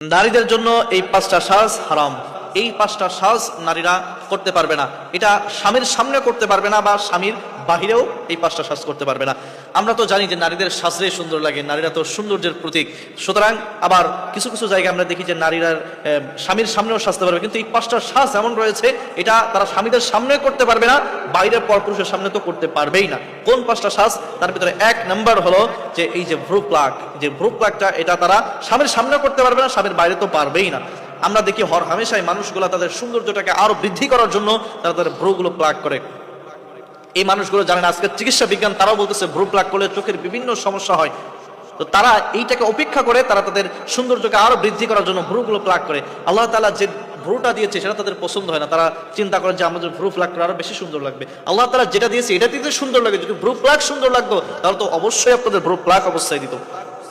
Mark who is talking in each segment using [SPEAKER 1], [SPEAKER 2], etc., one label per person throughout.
[SPEAKER 1] নারীদের জন্য এই পাঁচটা সাজ হারাম। এই পাঁচটা সাজ নারীরা করতে পারবে না। এটা স্বামীর সামনে করতে পারবে না বা স্বামীর বাহিরেও এই পাঁচটা সাজ করতে পারবে না। আমরা তো জানি যে নারীদের সাজরে সুন্দর লাগে, নারীরা তো সৌন্দর্যের প্রতীক। সুতরাং আবার কিছু কিছু জায়গায় আমরা দেখি যে নারীরা স্বামীর সামনেও সাজতে পারবে, কিন্তু এই পাঁচটা সাজ এমন রয়েছে এটা তারা স্বামীদের সামনে করতে পারবে না, বাইরের পরপুরুষের সামনে তো করতে পারবেই না। কোন পাঁচটা সাজ? তার ভিতরে এক নাম্বার হলো যে এই যে ভ্রু প্লাগ, যে ভ্রু প্লাগটা এটা তারা স্বামীর সামনে করতে পারবে না, স্বামীর বাইরে তো পারবেই না। আমরা দেখি হর হামেশাই মানুষগুলো তাদের সৌন্দর্যটাকে আরো বৃদ্ধি করার জন্য তারা তাদের ভ্রুগুলো প্লাগ করে। এই মানুষগুলো জানেন আজকে চিকিৎসা বিজ্ঞান তারাও বলতেছে ভ্রু প্লাগ করলে চোখের বিভিন্ন সমস্যা হয়। তো তারা এইটাকে উপেক্ষা করে তারা তাদের সৌন্দর্যকে আরো বৃদ্ধি করার জন্য ভ্রুগুলো প্লাগ করে। আল্লাহ তাআলা যে ভ্রুটা দিয়েছে সেটা তাদের পছন্দ হয় না, তারা চিন্তা করে যে আমাদের ভ্রু প্লাগ করে আরো বেশি সুন্দর লাগবে। আল্লাহ তাআলা যেটা দিয়েছে এটা দিতে সুন্দর লাগে, যদি ভ্রু প্লাগ সুন্দর লাগতো তাহলে তো অবশ্যই আপনাদের ভ্রু প্লাগ অবস্থায় দিত।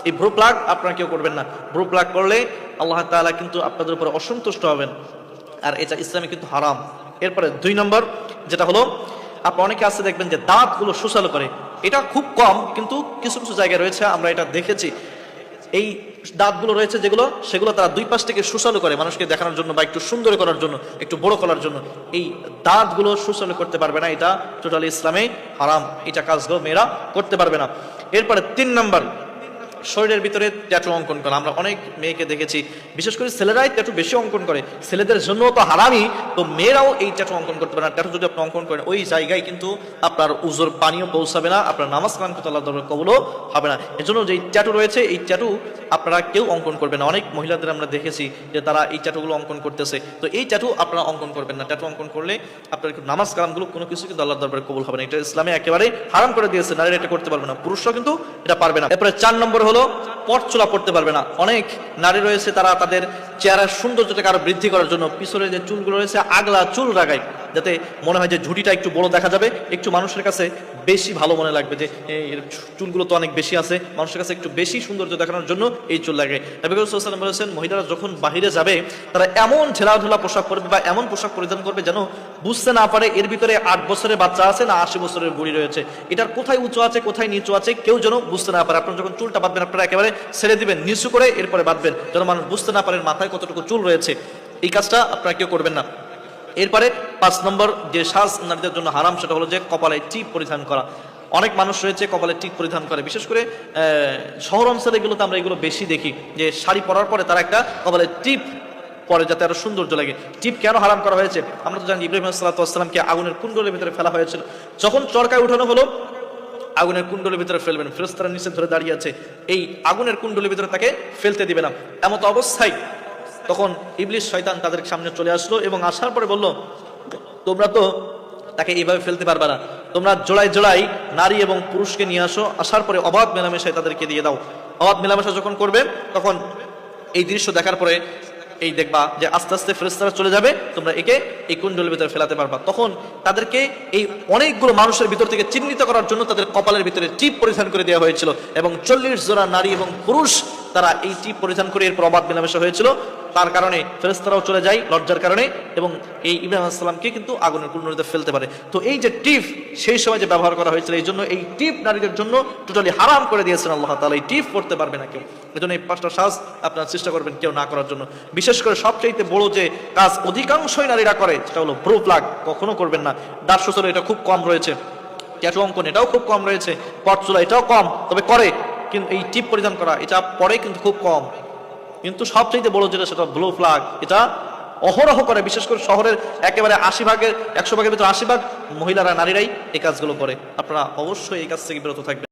[SPEAKER 1] এই ভ্রু প্লাগ আপনারা কেউ করবেন না। ভ্রু প্লাগ করলে আল্লাহ তাআলা কিন্তু আপনাদের উপরে অসন্তুষ্ট হবেন, আর এটা ইসলামে কিন্তু হারাম। এরপরে দুই নম্বর যেটা হলো, আপনি অনেকে আছে দেখবেন যে দাঁতগুলো সুসালো করে। এটা খুব কম, কিন্তু কিছু কিছু জায়গায় রয়েছে, আমরা এটা দেখেছি। এই দাঁতগুলো রয়েছে যেগুলো, সেগুলো তারা দুই পাশ থেকে সুসালো করে মানুষকে দেখানোর জন্য বা একটু সুন্দর করার জন্য, একটু বড় করার জন্য। এই দাঁতগুলো সুসালো করতে পারবে না, এটা টোটালি ইসলামে হারাম। এটা কাজগুলো মেয়েরা করতে পারবে না। এরপরে তিন নম্বর, শরীরের ভিতরে ট্যাটু অঙ্কন করা। আমরা অনেক মেয়েকে দেখেছি, বিশেষ করে ছেলেরাই ট্যাটু বেশি অঙ্কন করে। ছেলেদের জন্য তো হারামই, তো মেয়েরাও এই ট্যাটু অঙ্কন করতে পারে না। ট্যাটু যদি আপনি অঙ্কন করেন ওই জায়গায় কিন্তু আপনার উজুর পানিও পৌঁছাবে না, আপনার নামাজ কালাম কিন্তু আল্লাহ দরবারে কবুলও হবে না। এজন্য যে ট্যাটু রয়েছে এই ট্যাটু আপনারা কেউ অঙ্কন করবেন না। অনেক মহিলাদের আমরা দেখেছি যে তারা এই ট্যাটুগুলো অঙ্কন করতেছে, তো এই ট্যাটু আপনারা অঙ্কন করবেন না। ট্যাটু অঙ্কন করলে আপনার নামাজ কালামগুলো কোনো কিছু কিন্তু আল্লাহ দরবারে কবুল হবে না। এটা ইসলামে একেবারে হারাম করে দিয়েছে, নারীরা এটা করতে পারবে না, পুরুষরাও কিন্তু এটা পারবে না। এরপরে চার নম্বর হলো পরচুলা করতে পারবে না। অনেক নারী রয়েছে তারা তাদের চেহারার সৌন্দর্যটাকে আরো বৃদ্ধি করার জন্য পিছনে যে চুলগুলো রয়েছে আগলা চুল লাগায়, যাতে মনে হয় যে ঝুঁটিটা একটু বড় দেখা যাবে, একটু মানুষের কাছে বেশি ভালো মনে লাগবে যে এর চুলগুলো তো অনেক বেশি আছে, মানুষের কাছে একটু বেশি সৌন্দর্য দেখানোর জন্য এই চুল লাগায়। নবী সাল্লাল্লাহু আলাইহি ওয়াসাল্লাম বলেছেন মহিলারা যখন বাহিরে যাবে তারা এমন ঢেলাঢালা পোশাক পরবে বা এমন পোশাক পরিধান করবে যেন বুঝতে না পারে এর ভিতরে 8 বছরের বাচ্চা আছে না 80 বছরের বুড়ি রয়েছে, এটার কোথায় উঁচু আছে কোথায় নিচু আছে কেউ যেন বুঝতে না পারে। আপনারা যখন চুলটা বাঁধবেন আপনারা একেবারে ছেড়ে দিবেন, নিচু করে এরপরে বাঁধবেন যেন মানুষ বুঝতে না পারেন মাথায় কতটুকু চুল রয়েছে। এই কাজটা আপনারা কেউ করবেন না। এরপরে 5 নম্বর যে সাজ নারীদের জন্য হারাম, সেটা হলো যে কপালে টিপ পরিধান করা। অনেক মানুষ রয়েছে কপালে টিপ পরিধান করে, বিশেষ করে শহর অঞ্চলে এগুলোতে আমরা এগুলো বেশি দেখি যে শাড়ি পরার পরে তারা একটা কপালে টিপ পরে যাতে আরো সৌন্দর্য লাগে। টিপ কেন হারাম করা হয়েছে? আমরা তো জানি ইব্রাহিম আলাইহিস সালামকে আগুনের কুণ্ডলের ভিতরে ফেলা হয়েছিল। যখন চরকায় উঠানো হলো আগুনের কুণ্ডলের ভিতরে ফেলবেন, ফেরেশতারা নিচে ধরে দাঁড়িয়ে আছে, এই আগুনের কুণ্ডলের ভিতরে তাকে ফেলতে দিবে না। এমত অবস্থায় তখন ইবলিস শয়তান তাদের সামনে চলে আসলো এবং আসার পরে বলল তোমরা তো তাকে এইভাবে ফেলতে পারবে না, তোমরা জোড়ায় জোড়ায় নারী এবং পুরুষকে নিয়ে আসো, আসার পরে অবাধ মেলামেশায় তাদেরকে দিয়ে দাও। অবাধ মেলামেশা যখন করবে তখন এই দৃশ্য দেখার পরে এই দেখবা যে আস্তে আস্তে ফেরেশতারা চলে যাবে, তোমরা একে এই কুণ্ডলের ভিতরে ফেলাতে পারবা। তখন তাদেরকে এই অনেকগুলো মানুষের ভিতর থেকে চিহ্নিত করার জন্য তাদের কপালের ভিতরে টিপ পরিধান করে দেওয়া হয়েছিল এবং 40 জোড়া নারী এবং পুরুষ তারা এই টিপ পরিধান করে এর প্রবাদ মেলামেশা হয়েছিল। তার কারণে ফেরেশতারাও চলে যায় লজ্জার কারণে, এবং এই ইব্রাহিম আলাইহিস সালামকে কিন্তু আগুনের কুণ্ডলিতে ফেলতে পারে। তো এই যে টিপ সেই সময় যে ব্যবহার করা হয়েছিল, এই জন্য এই টিপ নারীদের জন্য টোটালি হারাম করে দিয়েছেন আল্লাহ তাআলা। এই টিপ করতে পারবে না কেউ। এই জন্য এই 5টা সাজ আপনারা চেষ্টা করবেন কেউ না করার জন্য। বিশেষ করে সবচাইতে বড় যে কাজ অধিকাংশই নারীরা করে সেটা হলো ভ্রু প্লাগ, কখনো করবেন না। দাঁত সুসালো এটা খুব কম রয়েছে, ট্যাটু অঙ্কন এটাও খুব কম রয়েছে, পরচুলা এটাও কম, তবে করে, কিন্তু এই টিপ পরিধান করা এটা পরে কিন্তু খুব কম। কিন্তু সবচেয়ে বড় যেটা সেটা ব্লু ফ্ল্যাগ, এটা অহরহ করে। বিশেষ করে শহরের একেবারে 100 ভাগের ভিতরে 80 ভাগ মহিলারা নারীরাই এই কাজগুলো করে। আপনারা অবশ্যই এই কাজ থেকে বিরত থাকবেন।